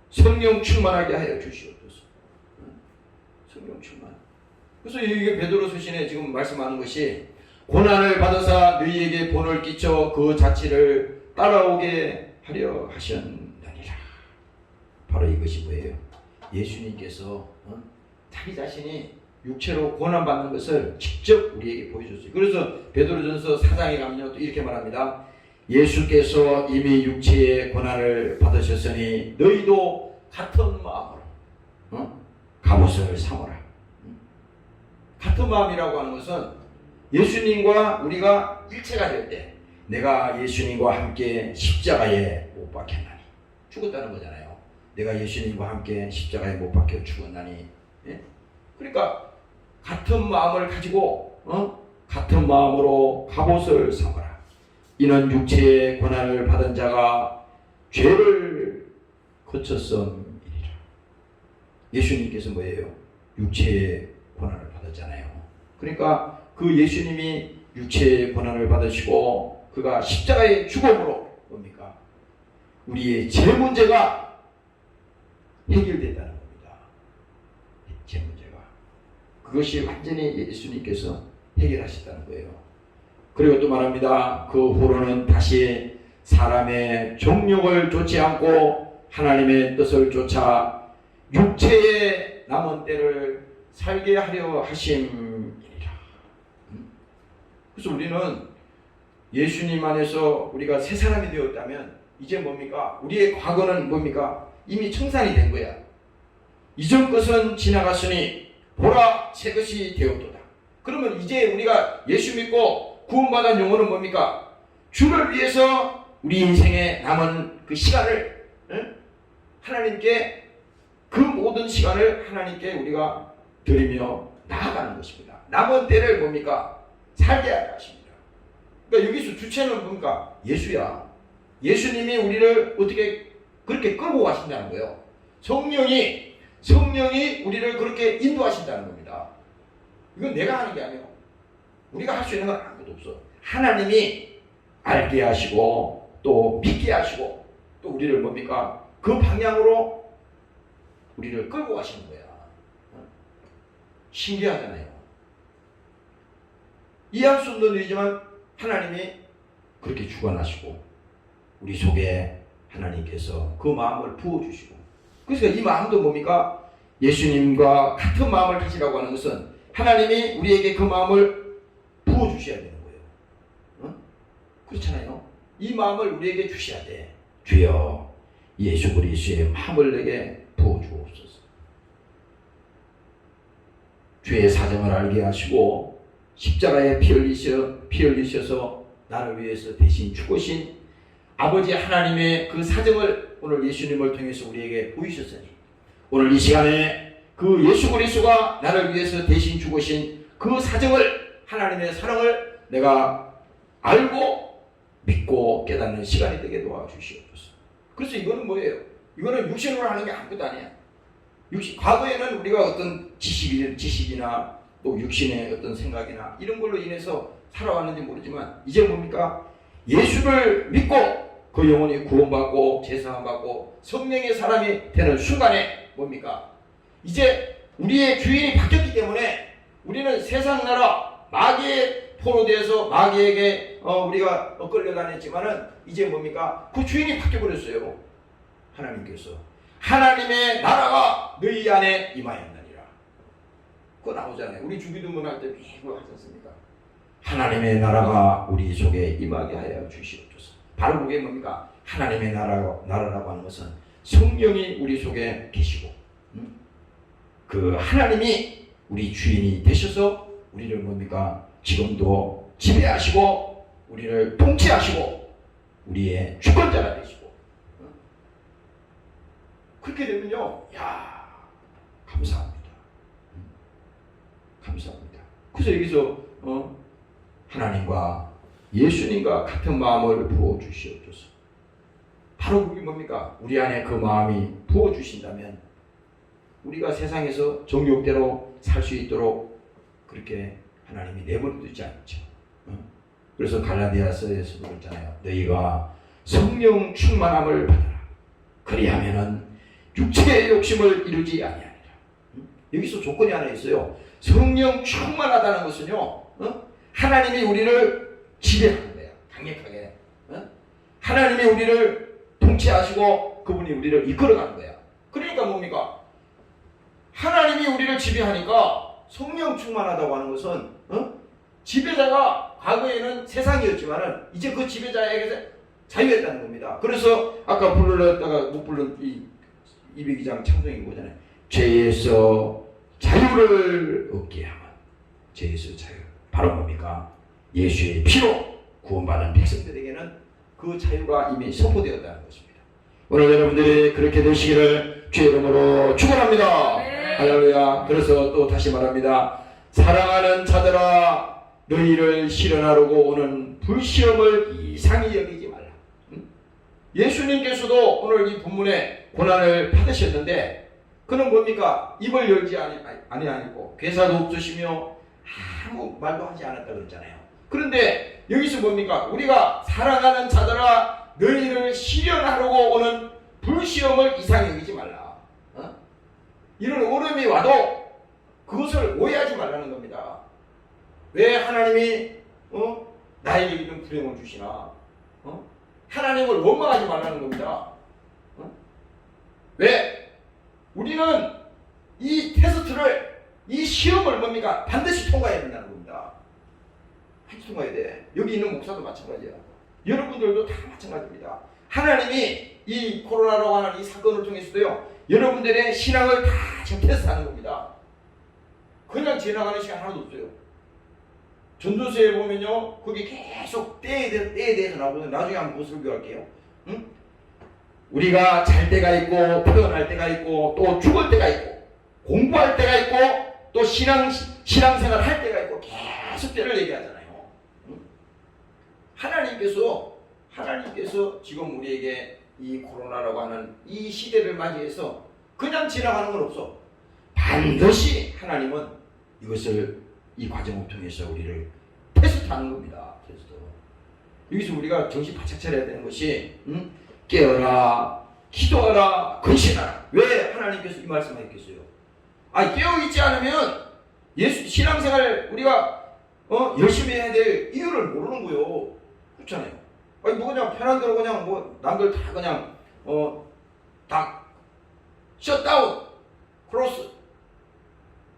Speaker 1: 성령 충만하게 하여 주시옵소서. 성령 충만. 그래서 이게 베드로 서신에 지금 말씀하는 것이 고난을 받아사 너희에게 본을 끼쳐 그 자취를 따라오게 하려 하셨느니라. 바로 이것이 뭐예요? 예수님께서 자기 자신이 육체로 고난받는 것을 직접 우리에게 보여줬어요. 그래서 베드로전서 4장에 가면요 또 이렇게 말합니다. 예수께서 이미 육체의 고난을 받으셨으니 너희도 같은 마음으로 갑옷을 삼으라. 같은 마음이라고 하는 것은 예수님과 우리가 일체가 될 때 내가 예수님과 함께 십자가에 못 박혔나니 죽었다는 거잖아요. 내가 예수님과 함께 십자가에 못 박혀 죽었나니. 예? 그러니까 같은 마음을 가지고 같은 마음으로 갑옷을 삼아라. 이는 육체의 고난을 받은 자가 죄를 거쳤음이니라. 예수님께서 뭐예요? 육체의 고난을 받았잖아요. 그러니까 그 예수님이 육체의 고난을 받으시고 그가 십자가의 죽음으로 뭡니까? 우리의 죄 문제가 해결됐다는 겁니다. 죄 문제가. 그것이 완전히 예수님께서 해결하셨다는 거예요. 그리고 또 말합니다. 그 후로는 다시 사람의 정욕을 좇지 않고 하나님의 뜻을 쫓아 육체의 남은 때를 살게 하려 하심이니라. 그래서 우리는 예수님 안에서 우리가 새 사람이 되었다면 이제 뭡니까? 우리의 과거는 뭡니까? 이미 청산이 된 거야. 이전 것은 지나갔으니 보라 새 것이 되었도다. 그러면 이제 우리가 예수 믿고 구원받은 영혼은 뭡니까? 주를 위해서 우리 인생에 남은 그 시간을 하나님께 그 모든 시간을 하나님께 우리가 드리며 나아가는 것입니다. 남은 때를 뭡니까? 살게 하려 하십니다. 그러니까 여기서 주체는 뭡니까? 예수야. 예수님이 우리를 어떻게 그렇게 끌고 가신다는 거예요. 성령이 우리를 그렇게 인도하신다는 겁니다. 이건 내가 하는 게 아니에요. 우리가 할 수 있는 건 아무것도 없어. 하나님이 알게 하시고 또 믿게 하시고 또 우리를 뭡니까? 그 방향으로 우리를 끌고 가시는 거야. 신기하잖아요. 이해할 수 없는 일이지만 하나님이 그렇게 주관하시고 우리 속에 하나님께서 그 마음을 부어주시고 그래서 이 마음도 뭡니까? 예수님과 같은 마음을 가지라고 하는 것은 하나님이 우리에게 그 마음을 부어주셔야 되는 거예요. 그렇잖아요. 이 마음을 우리에게 주셔야 돼. 주여 예수 그리스도의 마음을 내게 부어주옵소서. 주의 사정을 알게 하시고 십자가에 피 흘리셔서 나를 위해서 대신 죽으신 아버지 하나님의 그 사정을 오늘 예수님을 통해서 우리에게 보이셨으니 오늘 이 시간에 그 예수 그리스도가 나를 위해서 대신 죽으신 그 사정을 하나님의 사랑을 내가 알고 믿고 깨닫는 시간이 되게 도와주시옵소서. 그래서 이거는 뭐예요? 이거는 육신으로 하는 게 아무것도 아니야. 과거에는 우리가 어떤 지식이나 또 육신의 어떤 생각이나 이런 걸로 인해서 살아왔는지 모르지만 이제 뭡니까? 예수를 믿고 그 영혼이 구원받고 제사함받고 성령의 사람이 되는 순간에 뭡니까? 이제 우리의 주인이 바뀌었기 때문에 우리는 세상 나라 마귀의 포로되어서 마귀에게 우리가 끌려다녔지만은 이제 뭡니까? 그 주인이 바뀌어버렸어요. 하나님께서 하나님의 나라가 너희 안에 임하였느니라. 그거 나오잖아요. 우리 주기도문 할 때 그거 하지 않습니까? 하나님의 나라가 우리 속에 임하게 하여 주시옵소서. 바로 그게 뭡니까? 하나님의 나라라고 하는 것은 성령이 우리 속에 계시고 그 하나님이 우리 주인이 되셔서 우리를 뭡니까? 지금도 지배하시고 우리를 통치하시고 우리의 주권자가 되시고 그렇게 되면요, 야, 감사합니다. 감사합니다. 그래서 여기서 하나님과 예수님과 같은 마음을 부어주시옵소서. 바로 그게 뭡니까? 우리 안에 그 마음이 부어주신다면 우리가 세상에서 정욕대로 살 수 있도록 그렇게 하나님이 내버려두지 않죠. 그래서 갈라디아서에서도 그랬잖아요. 너희가 성령 충만함을 받아라. 그리하면은 육체의 욕심을 이루지 아니하리라. 여기서 조건이 하나 있어요. 성령 충만하다는 것은요, 하나님이 우리를 지배하는 거예요. 강력하게. 하나님이 우리를 통치하시고 그분이 우리를 이끌어가는 거예요. 그러니까 뭡니까? 하나님이 우리를 지배하니까 성령 충만하다고 하는 것은 지배자가 과거에는 세상이었지만은 이제 그 지배자에게서 자유했다는 겁니다. 그래서 아까 불렀다가 못 부른 이 202장 찬송이 보잖아요. 죄에서 자유를 얻게 하면, 죄에서 자유. 바로 뭡니까? 예수의 피로 구원받은 백성들에게는 그 자유가 이미 선포되었다는 것입니다. 오늘 여러분들이 그렇게 되시기를 주의 이름으로 축원합니다. 할렐루야. 그래서 또 다시 말합니다. 사랑하는 자들아, 너희를 실현하려고 오는 불시험을 이상히 여기지 말라. 예수님께서도 오늘 이 본문에 고난을 받으셨는데 그는 뭡니까? 입을 열지 아니하고 괴사도 없으시며 아무 말도 하지 않았다 그랬잖아요. 그런데 여기서 뭡니까? 우리가 사랑하는 자들아, 너희를 실현하려고 오는 불시험을 이상히 여기지 말라. 이런 어려움이 와도 그것을 오해하지 말라는 겁니다. 왜 하나님이 나에게 이런 불행을 주시나? 하나님을 원망하지 말라는 겁니다. 왜? 우리는 이 테스트를, 이 시험을 뭡니까? 반드시 통과해야 된다는 겁니다. 반드시 통과해야 돼. 여기 있는 목사도 마찬가지야. 여러분들도 다 마찬가지입니다. 하나님이 이 코로나라고 하는 이 사건을 통해서도요, 여러분들의 신앙을 다 지금 테스트하는 겁니다. 그냥 지나가는 시간 하나도 없어요. 전도서에 보면요, 거기 계속 때에 대해서 나오거든요. 나중에 한번 그 설교할게요. 우리가 잘 때가 있고, 태어날 때가 있고, 또 죽을 때가 있고, 공부할 때가 있고, 또 신앙생활 할 때가 있고, 계속 때를 얘기하잖아요. 하나님께서 지금 우리에게 이 코로나라고 하는 이 시대를 맞이해서 그냥 지나가는 건 없어. 반드시 하나님은 이것을, 이 과정을 통해서 우리를 테스트하는 겁니다. 테스트. 여기서 우리가 정신 바짝 차려야 되는 것이 깨어라, 기도하라, 근신하라. 왜 하나님께서 이 말씀을 했겠어요? 깨어있지 않으면 예수 신앙생활 우리가 열심히 해야 될 이유를 모르는 거예요. 그렇잖아요. 뭐 그냥 편한 대로 그냥 뭐 남들 다 그냥 다 셧다운, 크로스,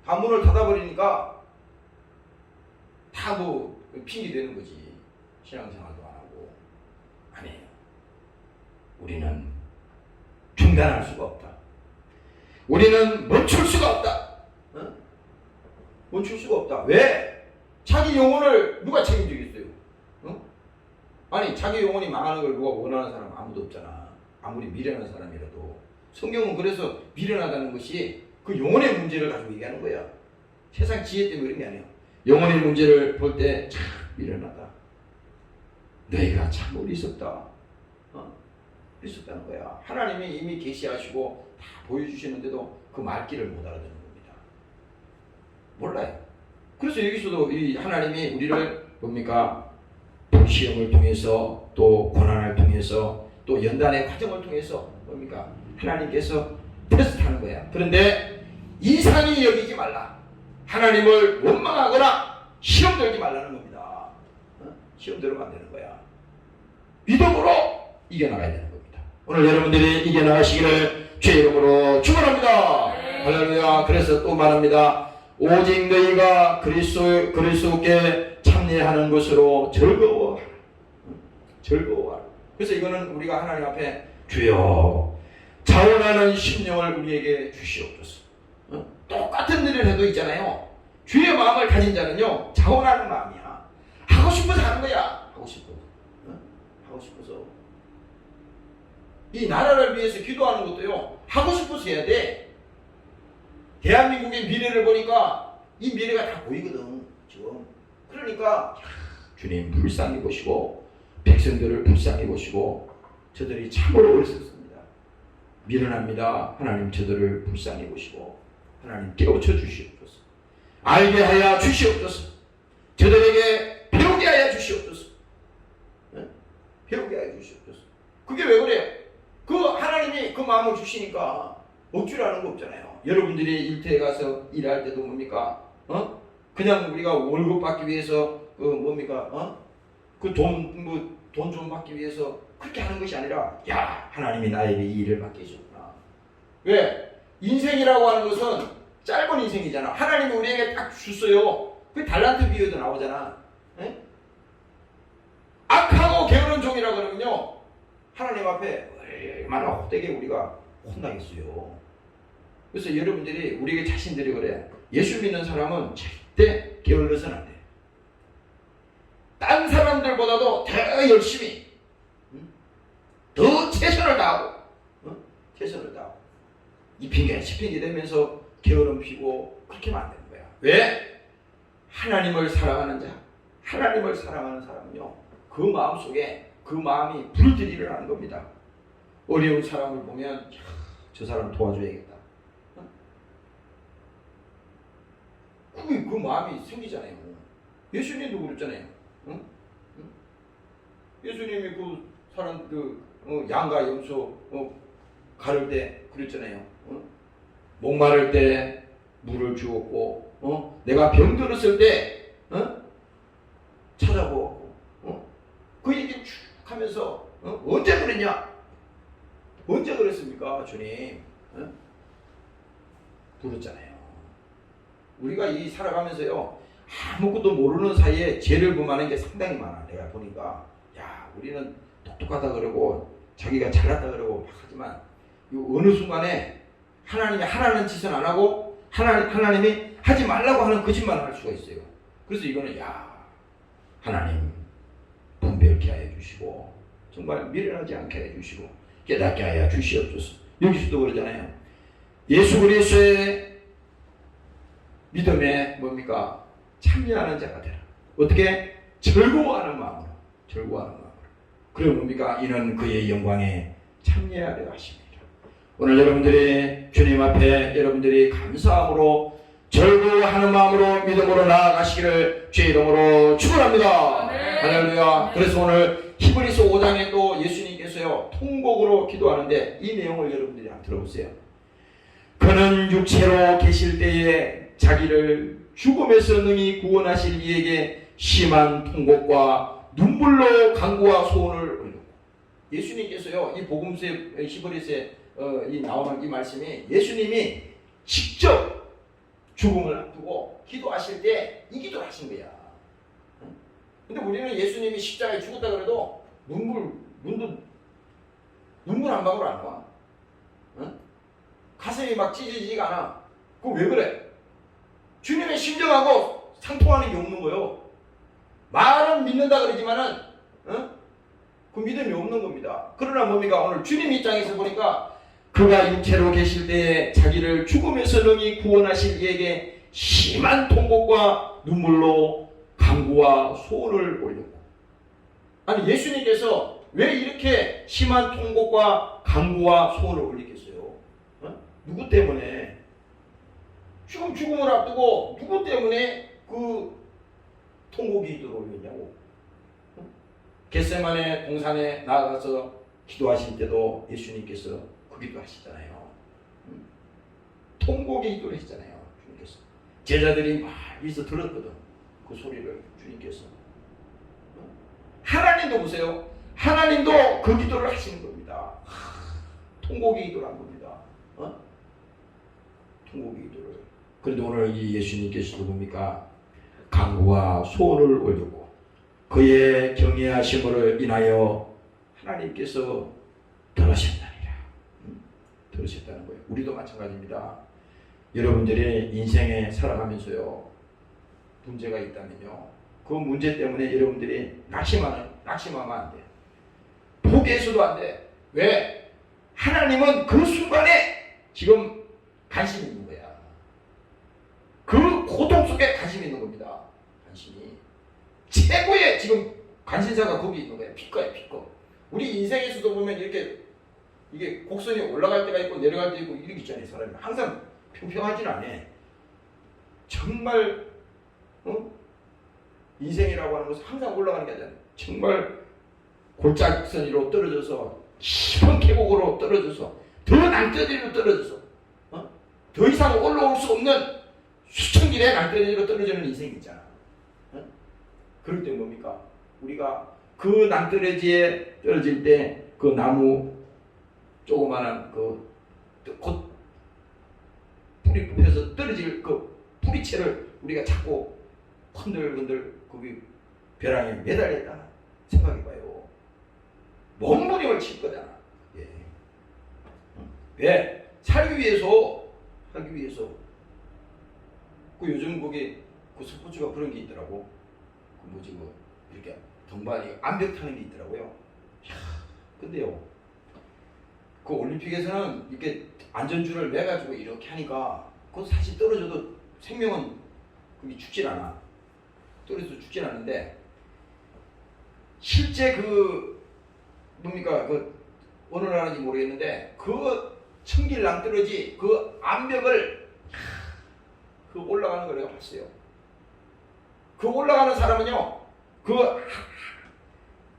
Speaker 1: 다 문을 닫아버리니까 다 뭐 핑계 되는 거지. 신앙생활도 안 하고. 아니에요. 우리는 중단할 수가 없다. 우리는 멈출 수가 없다. 멈출 수가 없다. 왜? 자기 영혼을 누가 책임지겠어요? 아니, 자기 영혼이 망하는 걸 누가 원하는 사람 아무도 없잖아. 아무리 미련한 사람이라도. 성경은 그래서 미련하다는 것이 그 영혼의 문제를 가지고 얘기하는 거야. 세상 지혜 때문에 그런 게 아니에요. 영혼의 문제를 볼 때 참 미련하다. 너희가 참 어리석다. 어리석다는 거야. 하나님이 이미 계시하시고 다 보여주시는데도 그 말귀를 못 알아듣는 겁니다. 몰라요. 그래서 여기서도 이 하나님이 우리를 뭡니까? 시험을 통해서, 또 고난을 통해서, 또 연단의 과정을 통해서 뭡니까? 하나님께서 테스트하는 거야. 그런데 이상히 여기지 말라. 하나님을 원망하거나 시험 들지 말라는 겁니다. 시험 들으면 안 되는 거야. 믿음으로 이겨나가야 되는 겁니다. 오늘 여러분들이 이겨나가시기를 주의 이름으로 축원합니다. 할렐루야. 그래서 또 말합니다. 오직 너희가 그리스도께 참여하는 것으로 즐거워하라. 그래서 이거는 우리가 하나님 앞에 주여 자원하는 심령을 우리에게 주시옵소서. 똑같은 일을 해도 있잖아요. 주의 마음을 가진 자는요, 자원하는 마음이야. 하고 싶어서 하는 거야. 하고 싶어서. 하고 싶어서. 이 나라를 위해서 기도하는 것도요, 하고 싶어서 해야 돼. 대한민국의 미래를 보니까 이 미래가 다 보이거든, 지금. 그러니까 주님 불쌍히 보시고 백성들을 불쌍히 보시고 저들이 참으로 어리석습니다. 미련합니다. 하나님 저들을 불쌍히 보시고 하나님 깨우쳐 주시옵소서. 알게 하여 주시옵소서. 저들에게 배우게 하여 주시옵소서. 네? 배우게 하여 주시옵소서. 그게 왜 그래요? 그 하나님이 그 마음을 주시니까 억지라는 거 없잖아요. 여러분들이 일터에 가서 일할 때도 뭡니까? 그냥 우리가 월급 받기 위해서 그 뭡니까? 그 돈 좀 받기 위해서 그렇게 하는 것이 아니라, 야, 하나님이 나에게 이 일을 맡겨 주셨구나. 왜? 인생이라고 하는 것은 짧은 인생이잖아. 하나님이 우리에게 딱 줬어요. 그 달란트 비유도 나오잖아. 에? 악하고 게으른 종이라 그러면요, 하나님 앞에 얼마나 헛되게 우리가 혼나겠어요. 그래서 여러분들이 우리에게 자신들이 그래. 예수 믿는 사람은 절대 게을러서는 안 돼. 딴 사람들보다도 더 열심히, 더 최선을 다하고, 최선을 다하고. 이 핑계, 저 핑계 되면서 게으름 피고 그렇게 하면 안 되는 거야. 왜? 하나님을 사랑하는 자, 하나님을 사랑하는 사람은요, 그 마음 속에 그 마음이 불들이 일어나는 겁니다. 어려운 사람을 보면, 저 사람 도와줘야겠다. 그 마음이 생기잖아요. 예수님도 그랬잖아요. 예수님이 그 사람 양과 염소 가를 때 그랬잖아요. 목마를 때 물을 주었고, 내가 병들었을 때 찾아보았고, 그 얘기 쭉 하면서 언제 그랬냐? 언제 그랬습니까, 주님? 부르잖아요. 우리가 이 살아가면서요, 아무것도 모르는 사이에 죄를 범하는 게 상당히 많아. 내가 보니까, 야, 우리는 똑똑하다 그러고 자기가 잘났다 그러고 막 하지만, 어느 순간에 하나님이 하라는 짓은 안 하고 하나님이 하지 말라고 하는 거짓말을 할 수가 있어요. 그래서 이거는, 야, 하나님 분별케 하여 주시고 정말 미련하지 않게 해 주시고 깨닫게 하여 주시옵소서. 여기서도 그러잖아요. 예수 그리스도의 믿음에 뭡니까? 참여하는 자가 되라. 어떻게? 즐거워하는 마음으로. 즐거워하는 마음으로. 그리고 뭡니까? 이는 그의 영광에 참여하려 하십니다. 오늘 여러분들이 주님 앞에 여러분들이 감사함으로 즐거워하는 마음으로 믿음으로 나아가시기를 주의 이름으로 축원합니다. 할렐루야. 그래서 오늘 히브리서 5장에 또 예수님께서요, 통곡으로 기도하는데 이 내용을 여러분들이 한번 들어보세요. 그는 육체로 계실 때에 자기를 죽음에서 능히 구원하실 이에게 심한 통곡과 눈물로 간구와 소원을 올렸고, 예수님께서요, 이 복음서의 히브리서에 이 나오는 이 말씀이 예수님이 직접 죽음을 앞두고 기도하실 때 이 기도를 하신 거야. 근데 우리는 예수님이 십자가에 죽었다 그래도 눈물 한 방울 안 나와. 가슴이 막 찢어지지가 않아. 그거 왜 그래? 주님의 심정하고 상통하는 게 없는 거예요. 말은 믿는다 그러지만은 그 믿음이 없는 겁니다. 그러나 뭡니까? 오늘 주님 입장에서 보니까 그가 육체로 계실 때에 자기를 죽음에서 능히 구원하실 이에게 심한 통곡과 눈물로 간구와 소원을 올렸고, 아니 예수님께서 왜 이렇게 심한 통곡과 간구와 소원을 올리겠어요? 누구 때문에? 죽음을 앞두고 누구 때문에 그 통곡 기도를 올렸냐고. 겟세마네 동산에 나아가서 기도하실 때도 예수님께서 그 기도 하시잖아요. 통곡의 기도를 했잖아요. 주님께서. 제자들이 막 여기서 들었거든. 그 소리를 주님께서. 하나님도 보세요. 하나님도 그 기도를 하시는 겁니다. 통곡의 기도를 한 겁니다. 통곡의 기도를. 그런데 오늘 이 예수님께서도 뭡니까? 간구와 소원을 올리고 그의 경외하심을 인하여 하나님께서 들으셨나니라. 들으셨다는 거예요. 우리도 마찬가지입니다. 여러분들이 인생에 살아가면서요, 문제가 있다면요, 그 문제 때문에 여러분들이 낙심하면 안 돼. 포기해서도 안 돼. 왜? 하나님은 그 순간에 지금 관심이 있는 거야. 그 고통 속에 관심이 있는 겁니다. 관심이. 최고의 지금 관심사가 거기 있는 거야. 피꺼야, 피꺼. 우리 인생에서도 보면 이게 곡선이 올라갈 때가 있고 내려갈 때 있고 이렇게 있잖아요. 사람이 항상 평평하지는 않아. 정말 인생이라고 하는 것은 항상 올라가는 게 아니잖아요. 정말 골짜기로 떨어져서 깊은 계곡으로 떨어져서 더 낭떠러지로 떨어져서 더 이상 올라올 수 없는 수천 길의 낭떠러지로 떨어지는 인생이 있잖아. 그럴 때 뭡니까? 우리가 그 낭떠러지에 떨어질 때 그 나무 조그만한 곧 뿌리 뽑혀서 떨어질 그 뿌리채를 우리가 잡고 흔들흔들 거기 벼랑에 매달렸다 생각해봐요. 몸부림을 칠 거잖아. 예. 왜? 살기 위해서. 그 요즘 거기 그 스포츠가 그런 게 있더라고. 이렇게 등반이 암벽 타는 게 있더라고요. 근데요, 그 올림픽에서는 이렇게 안전줄을 매가지고 이렇게 하니까 그거 사실 떨어져도 생명은 그게 죽질 않아. 떨어져도 죽진 않는데 실제 어느 나라인지 모르겠는데 그 천길 낭떠러지 그 암벽을 올라가는 걸 내가 봤어요. 그 올라가는 사람은요, 그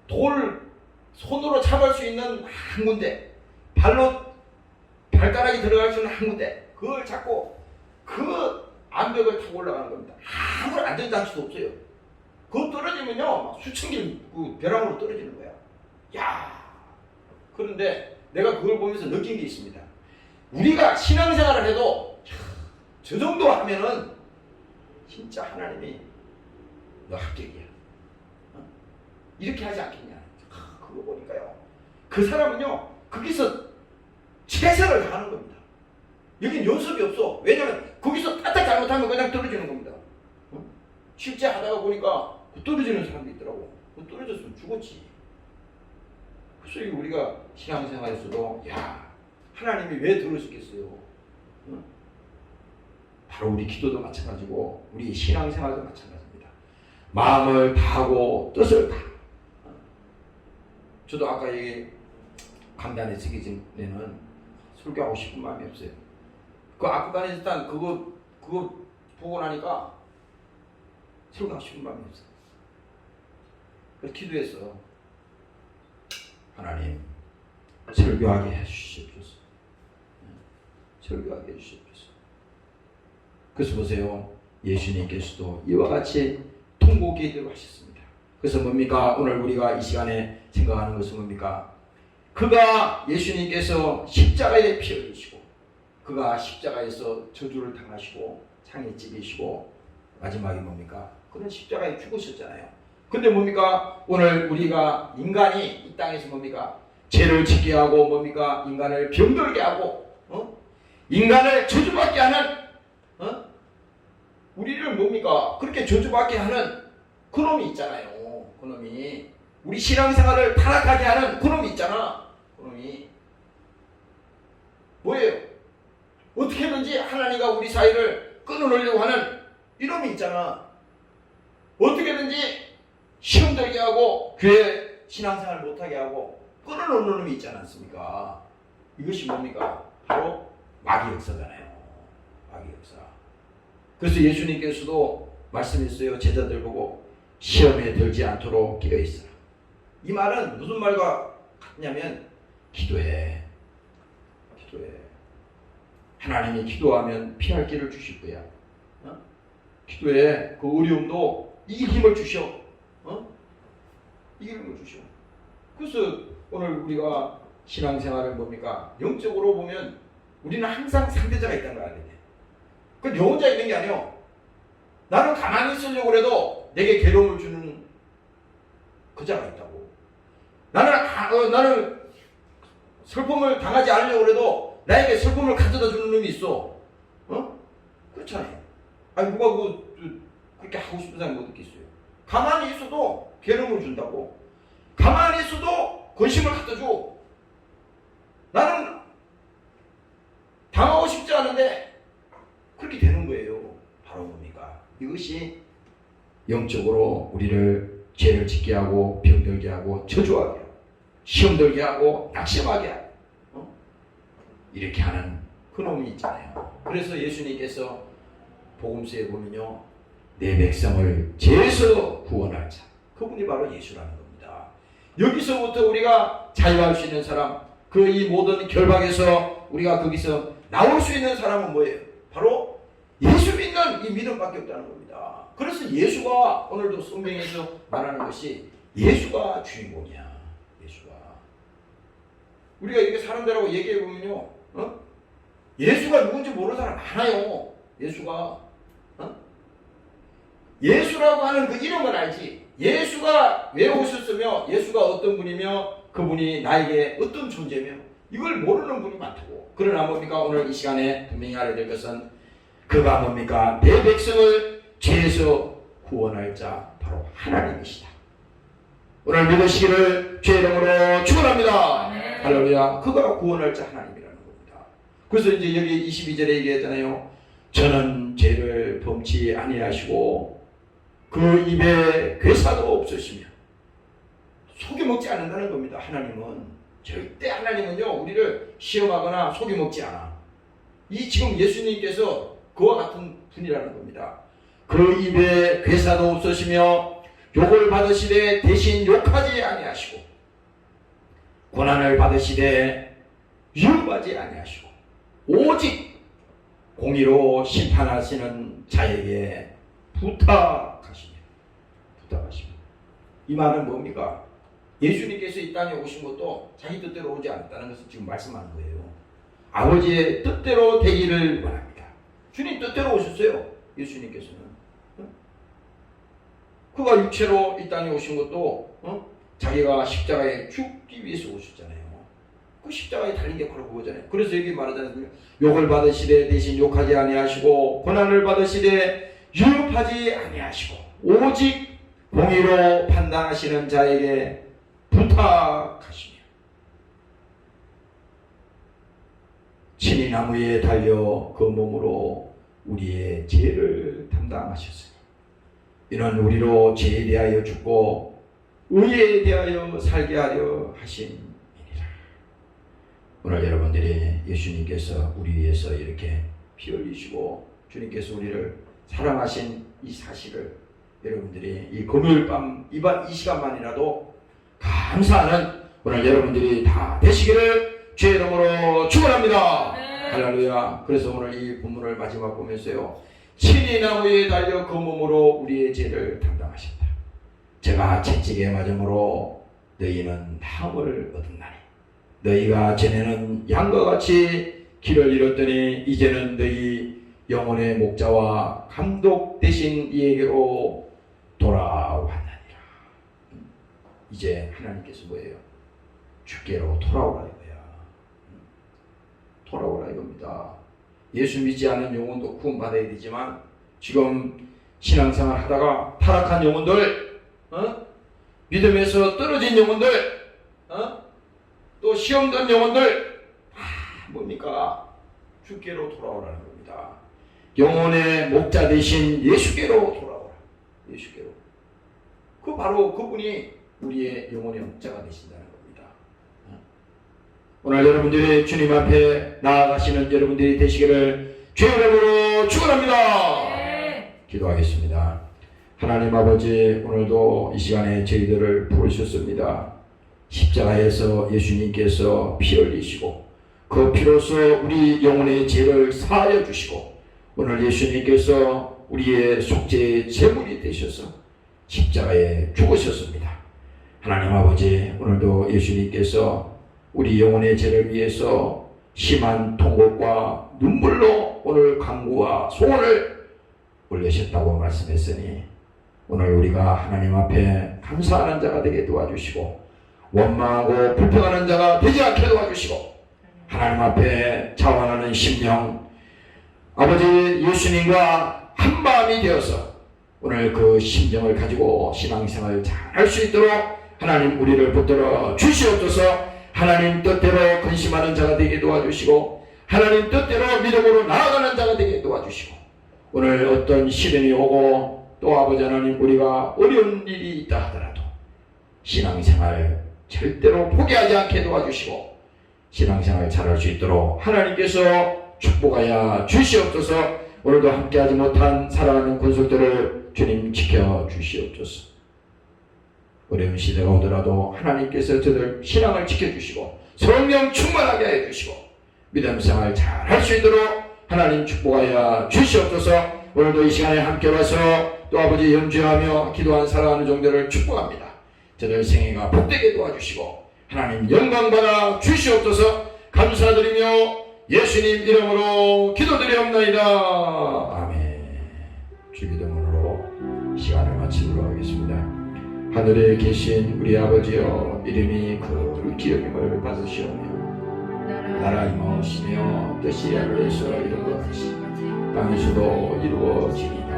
Speaker 1: 돌 손으로 잡을 수 있는 한 군데, 발가락이 들어갈 수 있는 한 군데, 그걸 잡고 그 암벽을 타고 올라가는 겁니다. 아무런 안전장치도 없어요. 그거 떨어지면요, 수천 길 벼랑으로 떨어지는 거야. 야, 그런데 내가 그걸 보면서 느낀 게 있습니다. 우리가 신앙생활을 해도 저 정도 하면은 진짜 하나님이 너 합격이야. 이렇게 하지 않겠냐. 그거 보니까요, 그 사람은요 거기서 최선을 다하는 겁니다. 여긴 연습이 없어. 왜냐면 거기서 까딱 잘못하면 그냥 떨어지는 겁니다. 실제 하다가 보니까 떨어지는 사람도 있더라고. 떨어졌으면 죽었지. 그래서 우리가 신앙생활에서도 하나님이 왜 들으시겠어요? 바로 우리 기도도 마찬가지고 우리 신앙생활도 마찬가지입니다. 마음을 다하고 뜻을 다. 저도 아까 강단에 서기 전에는 설교하고 싶은 마음이 없어요. 그 아프가니스탄 그거 보고 나니까 설교하고 싶은 마음이 없어요. 그래서 기도했어. 하나님, 설교하게 해주시옵소서. 설교하게 해주시옵소서. 그래서 보세요. 예수님께서도 이와 같이 통곡 기도를 하셨습니다. 그래서 뭡니까? 오늘 우리가 이 시간에 생각하는 것은 뭡니까? 그가 예수님께서 십자가에 피 흘리시고 그가 십자가에서 저주를 당하시고 창에 찔리시고 마지막에 뭡니까? 그는 십자가에 죽으셨잖아요. 근데 뭡니까? 오늘 우리가 인간이 이 땅에서 뭡니까? 죄를 짓게 하고 뭡니까? 인간을 병들게 하고 인간을 저주받게 하는 우리를 뭡니까? 그렇게 저주받게 하는 그놈이 있잖아요. 그놈이 우리 신앙생활을 타락하게 하는 그놈이 있잖아. 그놈이 뭐예요? 어떻게든지 하나님과 우리 사이를 끊어놓으려고 하는 이놈이 있잖아. 어떻게든지 시험 들게 하고 교회 신앙생활 못하게 하고 끊어놓는 놈이 있지 않습니까? 이것이 뭡니까? 바로 마귀 역사잖아요. 마귀 역사. 그래서 예수님께서도 말씀했어요. 제자들 보고 시험에 들지 않도록 깨어있어라. 이 말은 무슨 말과 같냐면 기도해. 하나님이 기도하면 피할 길을 주실 거야. 기도해. 그 어려움도 이길 힘을 주셔. 이길 힘을 주셔. 그래서 오늘 우리가 신앙생활을 뭡니까? 영적으로 보면 우리는 항상 상대자가 있다는 걸 알아야 돼. 그건 너 혼자 있는 게 아니에요. 나는 가만히 있으려고 해도 내게 괴로움을 주는 그자가 있다고. 나는 슬픔을 당하지 않으려고 해도 나에게 슬픔을 가져다 주는 놈이 있어. 그렇잖아요. 아니 누가 그렇게 하고 싶은 사람이 못 있겠어요. 가만히 있어도 괴로움을 준다고. 가만히 있어도 근심을 갖다 줘. 나는 당하고 싶지 않은데 그렇게 되는 거예요. 바로 뭡니까? 이것이 영적으로 우리를 죄를 짓게 하고 병들게 하고 저주하게 하고 시험 들게 하고 낙심하게 하고 이렇게 하는 그놈이 있잖아요. 그래서 예수님께서 복음서에 보면요, 내 백성을 죄에서 구원할 자, 그분이 바로 예수라는 겁니다. 여기서부터 우리가 자유할 수 있는 사람, 그 이 모든 결박에서 우리가 거기서 나올 수 있는 사람은 뭐예요? 바로 예수 믿는 이 믿음밖에 없다는 겁니다. 그래서 예수가 오늘도 성경에서 말하는 것이 예수가 주인공이야. 예수가. 우리가 이렇게 사람들하고 얘기해 보면요, 예수가 누군지 모르는 사람 많아요. 예수가. 예수라고 하는 그 이름은 알지. 예수가 왜 오셨으며 예수가 어떤 분이며 그분이 나에게 어떤 존재며 이걸 모르는 분이 많다고. 그러나 뭡니까? 오늘 이 시간에 분명히 알아야 될 것은 그가 뭡니까? 내 백성을 죄에서 구원할 자 바로 하나님이시다. 오늘 믿으시기를 주의 이름으로 축원합니다. 할렐루야. 그가 구원할 자 하나님이라는 겁니다. 그래서 이제 여기 22절에 얘기했잖아요. 저는 죄를 범치 아니하시고 그 입에 괴사도 없으시며 속여먹지 않는다는 겁니다. 하나님은 절대 하나님은요 우리를 시험하거나 속여먹지 않아. 이 지금 예수님께서 그와 같은 분이라는 겁니다. 그 입에 괴사도 없으시며 욕을 받으시되 대신 욕하지 아니하시고 고난을 받으시되 위협하지 아니하시고 오직 공의로 심판하시는 자에게 부탁하시며 이 말은 뭡니까? 예수님께서 이 땅에 오신 것도 자기 뜻대로 오지 않았다는 것을 지금 말씀하는 거예요. 아버지의 뜻대로 되기를 원합니다. 주님 뜻대로 오셨어요. 예수님께서는. 그가 육체로 이 땅에 오신 것도 자기가 십자가에 죽기 위해서 오셨잖아요. 그 십자가에 달린 게 바로 그거잖아요. 그래서 여기 말하잖아요. 욕을 받으시되 대신 욕하지 아니하시고 고난을 받으시되 유업하지 아니하시고 오직 공의로 판단하시는 자에게 부탁하시며 친히 나무에 달려 그 몸으로 우리의 죄를 담당하셨으니 이는 우리로 죄에 대하여 죽고 의에 대하여 살게 하려 하심이니라. 오늘 여러분들이 예수님께서 우리 위해서 이렇게 피 흘리시고 주님께서 우리를 사랑하신 이 사실을 여러분들이 이 금요일 밤 이 시간만이라도 감사하는 오늘 여러분들이 다 되시기를 주의 이름으로 축원합니다. 할렐루야. 그래서 오늘 이 본문을 마지막 보면서요, 친히 나무에 달려 그 몸으로 우리의 죄를 담당하셨다. 제가 채찍에 맞음으로 너희는 나음을 얻었나니 너희가 전에는 양과 같이 길을 잃었더니 이제는 너희 영혼의 목자와 감독 되신 이에게로 돌아왔느니라. 이제 하나님께서 뭐예요? 주께로 돌아오라 이거야. 돌아오라 이겁니다. 예수 믿지 않는 영혼도 구원받아야 되지만 지금 신앙생활 하다가 타락한 영혼들, 믿음에서 떨어진 영혼들, 또 시험된 영혼들, 뭡니까? 주께로 돌아오라는 겁니다. 영혼의 목자 되신 예수께로 돌아오라. 예수께로. 그 바로 그분이 우리의 영혼의 목자가 되신다는 겁니다. 오늘 여러분들이 주님 앞에 나아가시는 여러분들이 되시기를 주의 이름으로 축원합니다. 기도하겠습니다. 하나님 아버지, 오늘도 이 시간에 저희들을 부르셨습니다. 십자가에서 예수님께서 피 흘리시고 그 피로써 우리 영혼의 죄를 사하여 주시고 오늘 예수님께서 우리의 속죄의 제물이 되셔서 십자가에 죽으셨습니다. 하나님 아버지, 오늘도 예수님께서 우리 영혼의 죄를 위해서 심한 통곡과 눈물로 오늘 간구와 소원을 올리셨다고 말씀했으니 오늘 우리가 하나님 앞에 감사하는 자가 되게 도와주시고 원망하고 불평하는 자가 되지 않게 도와주시고 하나님 앞에 자원하는 심령, 아버지 예수님과 한마음이 되어서 오늘 그 심정을 가지고 신앙생활을 잘 할 수 있도록 하나님 우리를 붙들어 주시옵소서. 하나님 뜻대로 근심하는 자가 되게 도와주시고 하나님 뜻대로 믿음으로 나아가는 자가 되게 도와주시고 오늘 어떤 시련이 오고 또 아버지 하나님 우리가 어려운 일이 있다 하더라도 신앙생활 절대로 포기하지 않게 도와주시고 신앙생활 잘할 수 있도록 하나님께서 축복하여 주시옵소서. 오늘도 함께하지 못한 사랑하는 권속들을 주님 지켜주시옵소서. 어려운 시대가 오더라도 하나님께서 저들 신앙을 지켜주시고 성령 충만하게 해주시고 믿음생활 잘 할 수 있도록 하나님 축복하여 주시옵소서. 오늘도 이 시간에 함께 와서 또 아버지 연주하며 기도한 사랑하는 종들을 축복합니다. 저들 생애가 복되게 도와주시고 하나님 영광받아 주시옵소서. 감사드리며 예수님 이름으로 기도드리옵나이다. 아멘. 주기도문으로 시간을 마치도록 하겠습니다. 하늘에 계신 우리 아버지여, 이름이 거룩히 여김을 받으시오며 나라 임하시며 뜻이 하늘에서 이루어지시 땅에서도 이루어지리이다.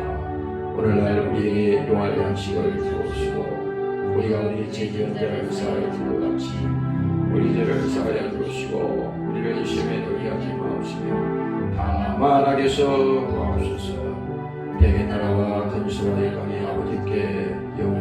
Speaker 1: 오늘날 우리에게 용할 양식을 주옵시고 우리가 우리 죄지은 자를 사하여 준 것 같이 우리 죄를 사하여 주옵시고 우리를 시험에 들게 하지 마옵시며 다만 악에서 구하옵소서. 대개 나라와 근수와 영광이 아버지께 영원히